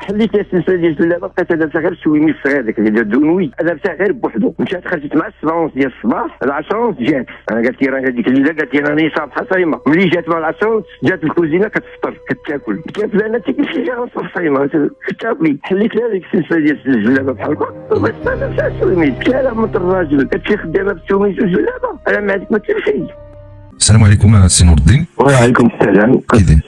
حليت السلسله ديال اللعبه، بقيت لابسه غير شويه صغير هذاك اللي ديال دونوي، لابسه غير بوحدو. مشات خرجت مع 7 ديال الصباح، 10 جات. انا قالت لي راه هذيك الليله، قالت لي راني صابحه صايمه. ملي جات مع 10 جات الكوزينه كتفطر كتاكل، قالت لها انا قلت لها غنصبح صايمه كتاكلي. حليت لها هذيك السلسله ديال الجلابه بحال هكا، بس ما لابسه السويميز. قلت لها من الراجل، قالت لي خدامه بالسويميز والجلابه، انا ما عندك ما تمشي. السلام عليكم سي نور الدين. وعليكم السلام.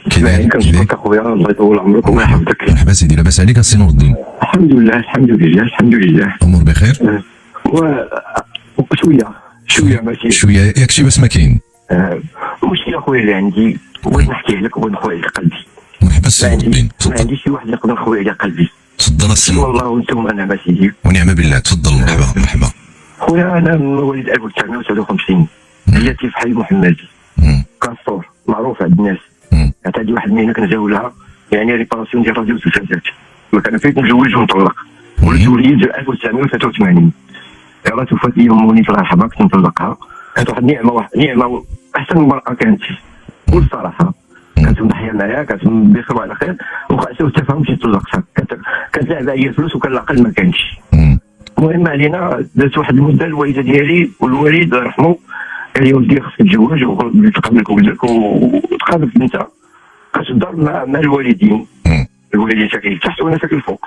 كيفك اخويا؟ الله يطول عمرك وما يحفظك. مرحبا سيدي، لاباس عليك سي نور الدين؟ الحمد لله الحمد لله الحمد لله. امور بخير؟ شويه ماشي شويه ياك شي بس ما كاين. المشكله اخويا اللي عندي بغيت نحكي لك ونخوي على قلبي. مرحبا سي نور الدين، ما عنديش شي واحد يقدر نخوي على قلبي. تفضل السي نور. والله وانتم انا سيدي ونعم بالله. تفضل. مرحبا خويا. انا مواليد 1953، جاتي في حي محمد كاسطور، معروف عند الناس. كانت عندي واحد المهنه كنجاولها، يعني ريباراسيون ديال راديو وسلسلات. ما كان فيت نتزوج ونطلق، ولدت وليد 1983. راه توفات لي امي الله يرحمها، كنت نطلقها. كانت واحد نعمه احسن مرأة كانت، والصراحه كانت مضحيه معايا، كانت بخير وعلى خير، وخا سوء التفاهم مشيت طلقتها. كانت لاعبه عليا الفلوس وكان العقل ما كانش. المهم علينا دازت واحد المده، الوالده ديالي والوالد الله يرحمه قال لي ولدي خصك تتزوج وتقابلك ولدك وتقابل انت. كتدار مع الوالدين، الوالدين ساكنين تحت وانا ساكن فوق.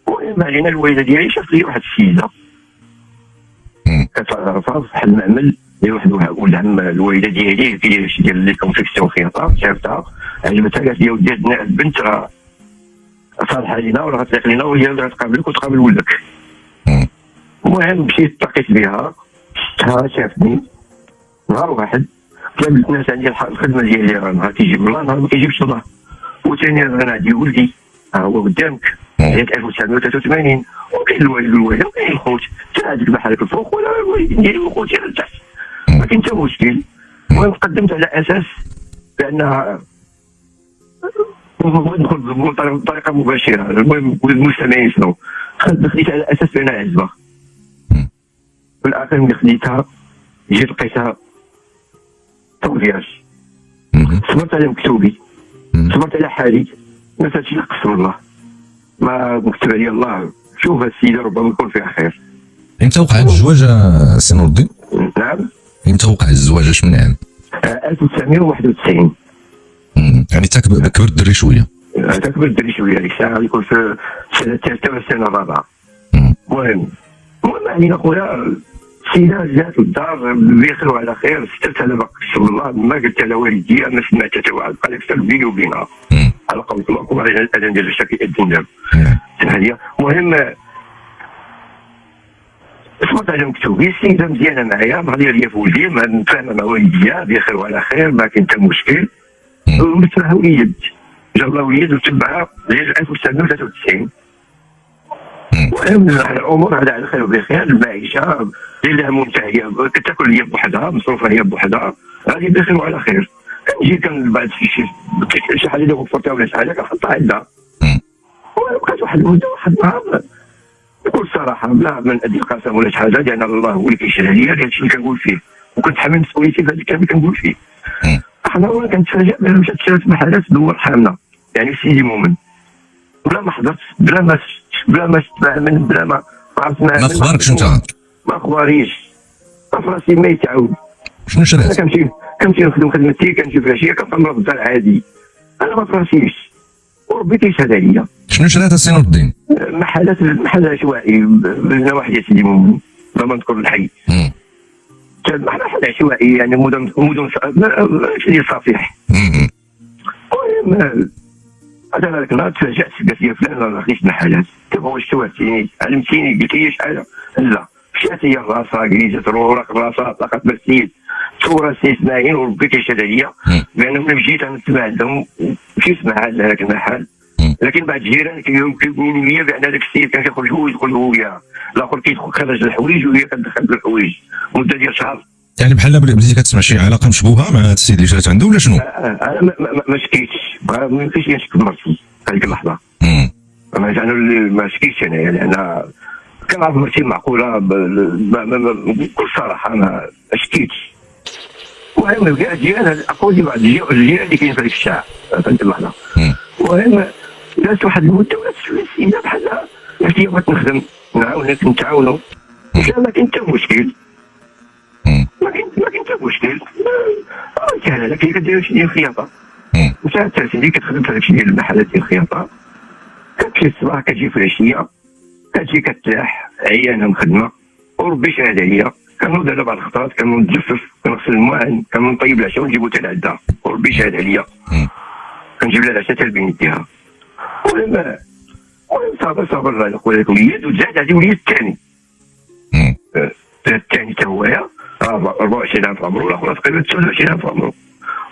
المهم علينا الوالده ديالي شافت لي واحد السيده كتعرفها بحال المعمل ديال واحد ولد عم الوالده ديالي، كيدير شي ديال لي كونفيكسيون خياطه. شافتها عجبتها، قالت لي ودي هاد البنت راه صالحه لينا ولا غتليق لينا، وهي اللي غتقابلك وتقابل ولدك. المهم مشيت تلاقيت بها، شفتها شافتني. نهار واحد كامل الناس عندي الخدمه ديالي راه نهار كيجيب الله نهار ما كيجيبش الله. وثاني انا عندي ولدي ها هو قدامك، جات 1983، وكاين الوالد والوالده وكاين الخوت. انت هذيك بحالك الفوق ولا الوالدين ديالي وخوتي على التحت، ما كاين حتى مشكل. المهم قدمت على اساس بانها ندخل بطريقه مباشره. المهم المستمعين يسمعوا، خديت على اساس بانها عزبه. في الاخر ملي خديتها جيت لقيتها توفياج. صبرت على مكتوبي، صبرت على حالي، ما هادشي اللي قسم الله ما مكتب عليا الله. شوف السيده ربما يكون فيها خير. امتى وقع الزواج سي نور الدين؟ نعم. امتى وقع الزواج؟ اش من عام؟ 1991. يعني كبر الدري شويه. كبر الدري شويه، ديك الساعه غيكون في السنه الثالثه ولا السنه الرابعه. المهم علينا خويا، السيده جات للدار بخير وعلى خير. سترت على باقي الشغل الله، ما قلت على والديها، ما سمعت حتى واحد، قال لك بيني وبينها على قول الله على الاذان ديال الشكل الدين دابا. هذه المهم صبرت على مكتوبي. السيده مزيانه معايا، مغنيه ليا في ولدي، متفاهمه مع والديها بخير وعلى خير، ما كاين حتى مشكل. ولدت لها وليد، جا الله وليد وتبعها غير 1993. المهم الامور على خير وبخير. المعيشه اللي ممتعه، هي كتاكل هي بوحدها، مصروفه هي بوحدها، غادي بخير وعلى خير. كنجي بعد شي حاجه اللي وفرتها ولا شي حاجه كنحطها عندها. وبقات واحد المده، واحد النهار بكل صراحه بلا ما نادي القسم ولا شي حاجه، لان الله هو اللي كيشهد عليا هادشي اللي كنقول فيه، وكنت حامل مسؤوليتي في هذا الكلام اللي كنقول فيه. احنا وانا كنتفاجئ بان مشات شرات محلات دور حامله، يعني سيدي مؤمن، بلا ما حضرت، بلا ما تفاهمن، بلا ما عرفت ما اخباركش انت؟ ما اخباريش، راسي ما يتعاود. شنو شرات؟ انا كنمشي نخدم خدمتي، كنجي في العشيه كنطمر في الدار عادي، انا ما فراسيش وربي كيشهد عليا. شنو شرات السي نور الدين؟ محل عشوائي بنا واحد يا سيدي مؤمن، ما نذكر الحي. محل عشوائي، يعني مدن سيدي صفيح. المهم هذا النهار تفاجأت، قالت لي فلان راه خديت محلات. دابا واش توعدتيني علمتيني قلت لي شحال؟ لا، مشات هي راسها جليسات روراق راسها طلقت بالسيد صورة سي اسماعيل، وربي كيشهد عليا بان ملي مشيت انا نتبع عندهم مشيت مع هذاك المحل. لكن بعد الجيران كيقولوا لي بان هذاك السيد كان كياخذ الحوايج كله وياه، الاخر كيدخل خرج الحوايج وهي كتدخل الحوايج مده ديال شهر. يعني بحال بديتي كتسمع شي علاقه مشبوهه مع هذا السيد اللي جات عنده ولا شنو؟ انا ما شكيتش، ما يمكنش نشك مرتي في هذيك اللحظه. ما شكيتش انا، يعني انا كنعرف مرتي معقوله بكل صراحه، ما شكيتش. المهم الجيران اقول لي بعض الجيران اللي كاين في هذيك الشارع في هذيك اللحظه. المهم دازت واحد المده ولات السيده بحال قالت لي بغيت نخدم نعاونك نتعاونوا. قلت لها ما كاين حتى مشكل، ما كاين حتى مشكل، سهله لك، هي كدير شي ديال الخياطه. مشات سيدي كتخدم في داكشي ديال المحلات ديال الخياطه، كتمشي الصباح كتجي في العشيه، كتجي كتلاح عيانه مخدمه، وربي شاهد عليا. كنوض على بعض الخطرات كنجفف، كنغسل المواعن، كنطيب العشاء ونجيبو حتى لعندها، وربي شاهد عليا. كنجيب لها العشاء حتى البين ديالها. ولما صابر على خويا الوليد، وزاد عندي وليد الثاني. الثاني حتى هويا 24 عام في عمرو، والاخر تقريبا 29 عام في عمرو.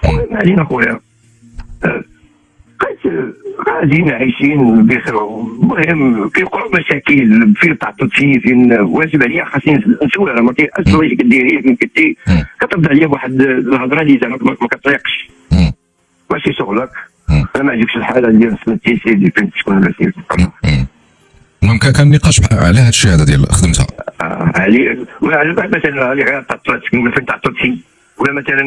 المهم علينا خويا، قاعدين عايشين بخير. المهم كيوقعوا مشاكل، فين تعطلتي، فين واجب عليا خاصني نسول على مرتي، اش كديري، فين كنتي. كترد عليا بواحد الهضره اللي زعما ما كطيقش، ماشي شغلك، انا ما عجبكش الحاله ديال سميتي سيدي فين تكون ولا سيدي. المهم كان نقاش على هذا الشيء هذا ديال خدمتها علي مثلا غير تعطلت فين تعطلتي، ولا مثلا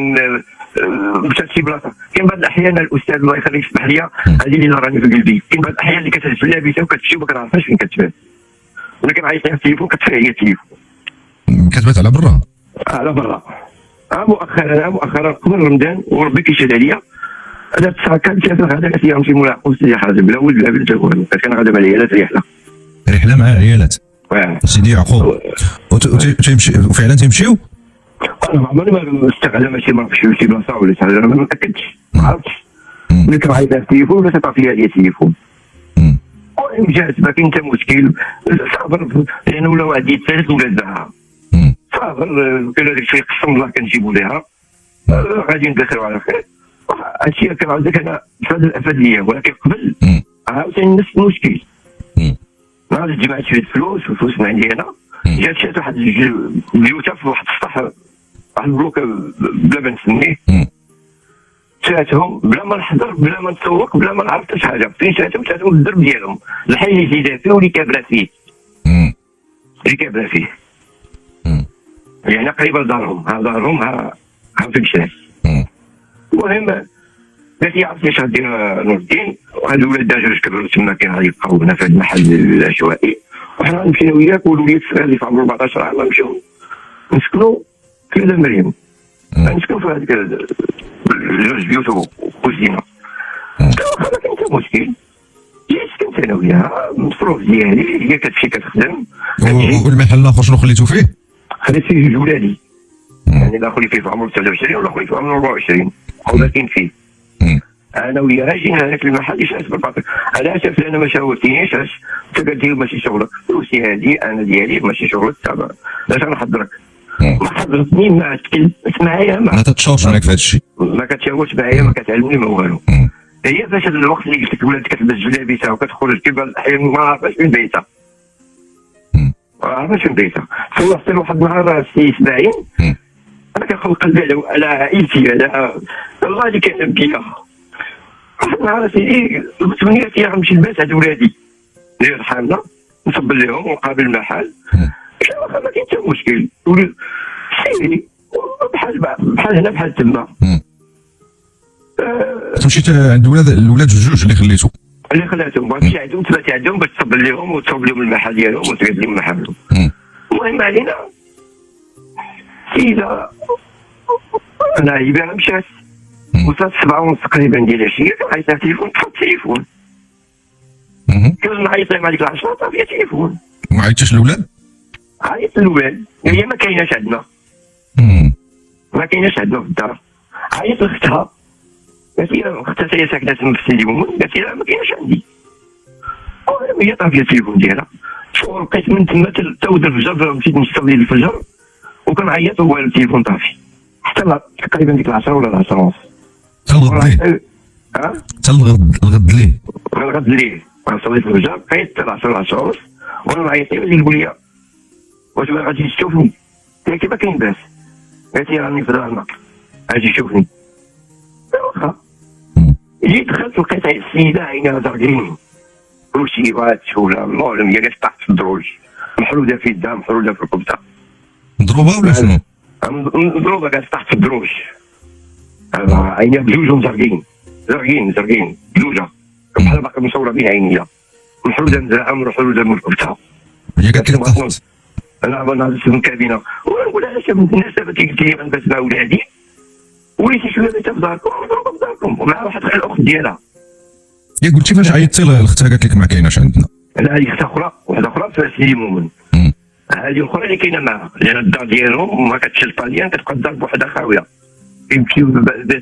مشات شي بلاصه. كاين بعض الاحيان الاستاذ الله يخليك يسمح لي، هذه اللي راني في قلبي، كاين بعض الاحيان اللي كتهز في لابسه وكتمشي وما كنعرفهاش فين كتبات، ولا كنعيط على التليفون كتفيع هي التليفون. كتبات على برا؟ على برا. مؤخرا قبل رمضان وربي كيشهد عليا، هذا الساعه كانت ثلاثه غدا قالت لي غنمشي ملاحق سيدي حازم، لا ولد لا بنت لا والو، كان غادا مع العيالات رحله مع عيالات سيدي يعقوب. تيمشي فعلا تيمشيو؟ انا عمري ما استغل ماشي ما نعرفش شي بلاصه ولا شي حاجه، ما متاكدش، ما عرفتش. ملي كنعيط على التليفون ولا تعطي لي التليفون. المهم جات ما كاين حتى مشكل، صابر لان ولاو عندي ثلاث ولادها. صابر كان هذاك الشيء قسم الله كنجيبو ليها، غادي ندخلوا على خير. هادشي كنعاودك انا في هذا الافاديه، ولكن قبل عاوتاني نفس المشكل. نهار جمعت شويه فلوس من عندي انا، جات شات واحد البيوته في واحد السطح، واحد البلوك بلا ما نسميه، شاتهم بلا ما نحضر، بلا ما نتسوق، بلا ما نعرف حتى شي حاجه. فين شاتهم في الدرب ديالهم، الحي اللي زيدات فيه واللي كابره فيه، يعني قريبه لدارهم، ها في الشارع. المهم قالت لي عرفتي اش غدير نور الدين، وهاد الولاد داجوج كبروا تما كيبقاو هنا في هذا المحل العشوائي، وحنا غنمشي انا وياك والوليد الصغير اللي في عمره 14 عام نمشيو نسكنوا في هذا مريم، نسكنوا في هذيك جوج بيوت وكوزينه. واخا ما كاين حتى مشكل، جيت سكنت انا وياها، المصروف ديالي، هي كتمشي كتخدم. والمحل الاخر شنو خليتو فيه؟ خليت فيه جوج ولادي، يعني الاخر اللي فيه في عمره 29 والاخر اللي في عمره 24، وباقيين فيه. انا وياها جينا هذاك المحل يشعس بالباطل، على اساس انا ما شاورتينيش، علاش انت قلت لي ماشي شغلك، فلوسي هذه انا ديالي ماشي شغلك، تابع باش نحضرك. ما حضرتني، ما تكلمت معايا، ما تتشاورش معاك في هذا الشيء، ما كتشاورش معايا، ما كتعلمني ما والو. هي فاش هذا الوقت اللي قلت لك ولات كتلبس جلابيتها وكتخرج كيف الاحيان ما عرفاش من بيتها، ما عرفاش من بيتها. صلحت واحد النهار السي اسماعيل، انا كنخلق قلبي على عائلتي، على والله اللي كنبكيها. واحد النهار سيدي قلت لي غنمشي نبات عند ولادي اللي يرحمنا، نصبر لهم ونقابل المحل. واخا ما كاين حتى مشكل، سيدي بحال هنا بحال تما. مشيت عند الولاد جوج اللي خلاتهم، بغيت نمشي عندهم تبات عندهم باش تصبر لهم وتصوب لهم المحل ديالهم وتقاد لهم محلهم. المهم علينا سيدة انا عيبها مشات، وصلت 7:30 تقريبا ديال العشيه، كنعيط على التليفون طفى التليفون. كنعيط لها مع ديك العشره طافيه التليفون. ما عيطتش للولاد؟ عيطت للولاد، هي ما كايناش عندنا، ما كايناش عندنا في الدار. عيطت لاختها، قالت لي اختها هي ساكنه تما في سيدي بومون، قالت لي ما كايناش عندي. هي طافيه التليفون ديالها، لقيت من تما تاود الفجر، مشيت نصلي الفجر وكنعيط وهو التليفون طافي، حتى تقريبا ديك 10 ولا 10 ونص. حتى الغد ليه؟ الغد ليه غنصلي في الفجر، بقيت 10 ونص وانا نعيط لها، اللي نقول لها واش ما غاديش تشوفني؟ قالت لي ما كاين باس، قالت لي راني في دارنا اجي شوفني. واخا جيت دخلت لقيت السيده عينيها زرقين، كلشي واتش ولا المعلم، هي جالسه تحت في الدروج، محروده في يدها، محروده في ركبتها. مضروبه ولا شنو؟ مضروبه، جالسه تحت في الدروج، عينيها بجوجهم زرقين بجوجه، بحال باقي مصوره بعينيا محروده نزرعها محروده مرفوتها. هي كتطهط. انا نهضت في الكابينه ونقول علاش الناس دابا قلت لي غنبات مع ولادي وليتي شويه بيتها في داركم نضرب في داركم ومع واحد غير الاخت ديالها. ياك قلتي فاش عيطتي لاختها قالت لك ما كايناش عندنا؟ لا هذه اخت اخرى واحده اخرى في سيدي مومن. هذه الاخرى اللي كاينه معها لان الدار ديالهم ما كتشل طاليان كتبقى الدار بوحدها خاويه يمشيو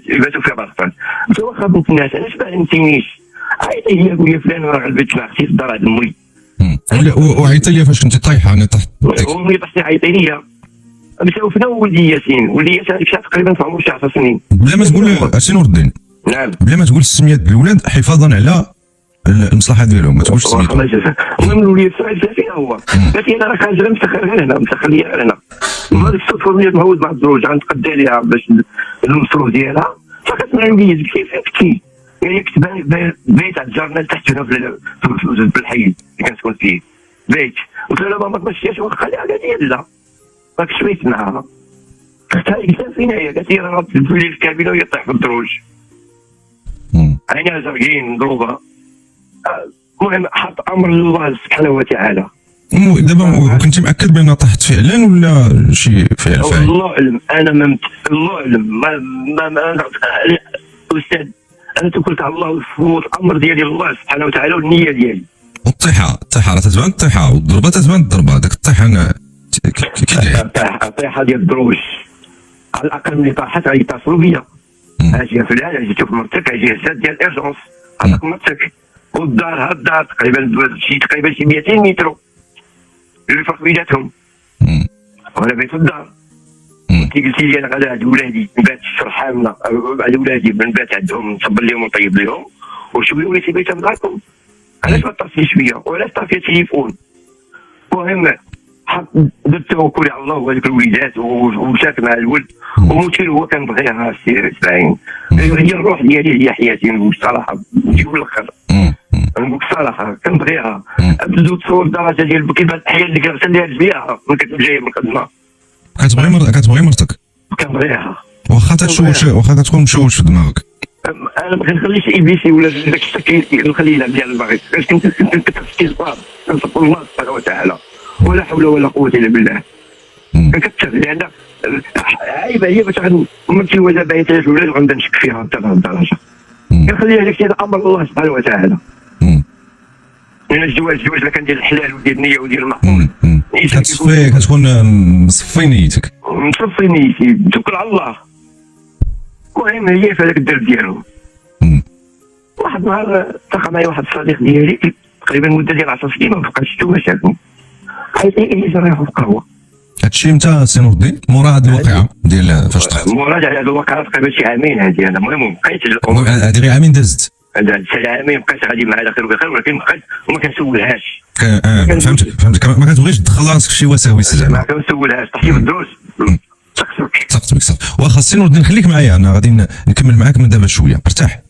يباتوا فيها باغطان. قلت له واخا بنت الناس علاش ما عيطتينيش؟ عيطي لي قول لي فلان راه غلبت مع اختي في الدار عند امي. وعيطي لي فاش كنتي طايحه انا طحت. امي طحتي عيطي لي مشاو فينا ولدي ياسين. ولدي ياسين هذيك الساعه تقريبا في عمره شي 10 سنين. بلا ما تقول سي نور الدين. نعم. بلا ما تقول السميات ديال الولاد حفاظا على المصلحه ديالهم ما تقولش سميتهم. المهم الوليد سعيد فينا هو قالت لي انا راه خارج مسخر غير هنا مسخر لي غير هنا. هذيك الصدفه ملي مهود مع الزوج غنتقدى عليها باش المصروف ديالها فقط مع الوليد كيف كنتي يعني كنت بيت عند جارنا تحت هنا في الحي اللي كنسكن فيه بيت. قلت لها ماما ما مشيتش وخليها. قالت لي لا راك شويت معاها. اختها قلت فينا هي قالت لي راه تدوي لي الكابينه ويطيح في الدروج عينيها زرقين مضروبه. المهم حط امر الله سبحانه وتعالى. دابا كنت مأكد بأنها طاحت فعلا ولا شي فعل فاعل؟ الله اعلم انا الله اعلم ما استاذ انا توكلت على الله وفوت الامر ديالي الله سبحانه وتعالى والنيه ديالي. والطيحه راه تتبان الطيحه والضربه تتبان الضربه. داك الطيحه انا الطيحه ديال الدروج على الاقل ملي طاحت غيتصلوا بيا اجي فلان اجي تشوف مرتك اجي هزات ديال الارجونس عطاك مرتك. والدار الدار تقريبا شي 200 متر الفرق بيناتهم وانا بيت الدار. كي قلتي لي انا غادا عند ولادي نبات فرحانه على ولادي نبات عندهم نصبر لهم ونطيب لهم وشويه وليتي بيتها في داركم علاش ما طافيش شويه وعلاش طافي التليفون. المهم درت توكلي على الله وهذوك الوليدات ومشات مع الولد ومثير هو كنبغيها سي اسماعيل. هي الروح ديالي هي حياتي نقول الصراحه نجيب الاخر نقول الصراحه كنبغيها. بدو تصور الدرجه ديال كيف الاحياء اللي كنساليها رجليها ملي كتب جايه من الخدمه. كتبغي مرتك؟ كنبغيها واخا تشوش واخا تكون مشوش في دماغك. انا ما كنخليش ابليس ولا داك الشكل نخليه يلعب ديال الباغي. كنت كتفكر كنصب الله سبحانه وتعالى ولا حول ولا قوه الا بالله. كتشغل لان عيبه هي باش غنمثل ولا بايتها الولاد وغنبدا نشك فيها حتى لهاد الدرجه. كنخليها داك الشيء امر الله سبحانه وتعالى. لان الزواج لا كان ديال الحلال وديال النيه وديال المعقول. كتصفي كتكون مصفي نيتك. مصفي نيتي توكل على الله. المهم هي في هذاك الدرب ديالهم. واحد النهار التقى معايا واحد الصديق ديالي تقريبا مده ديال 10 سنين ما بقاش شفتو ما شافو. عيط لي جا رايح في القهوه. هادشي متى سي نور الدين؟ مورا هاد الواقعه ديال فاش طحت؟ مورا هاد الواقعه تقريبا شي عامين هادي انا. المهم بقيت هادي غير عامين دازت. هاد شي عامين بقيت غادي معاه على خير وبخير ولكن بقيت وما كنسولهاش. فهمتك ما كتبغيش تدخل راسك في شي وساوس زعما. ما كنسولهاش طحتي في الدروس سقسك واخا سي نور الدين خليك معايا انا غادي نكمل معاك من دابا شويه ارتاح.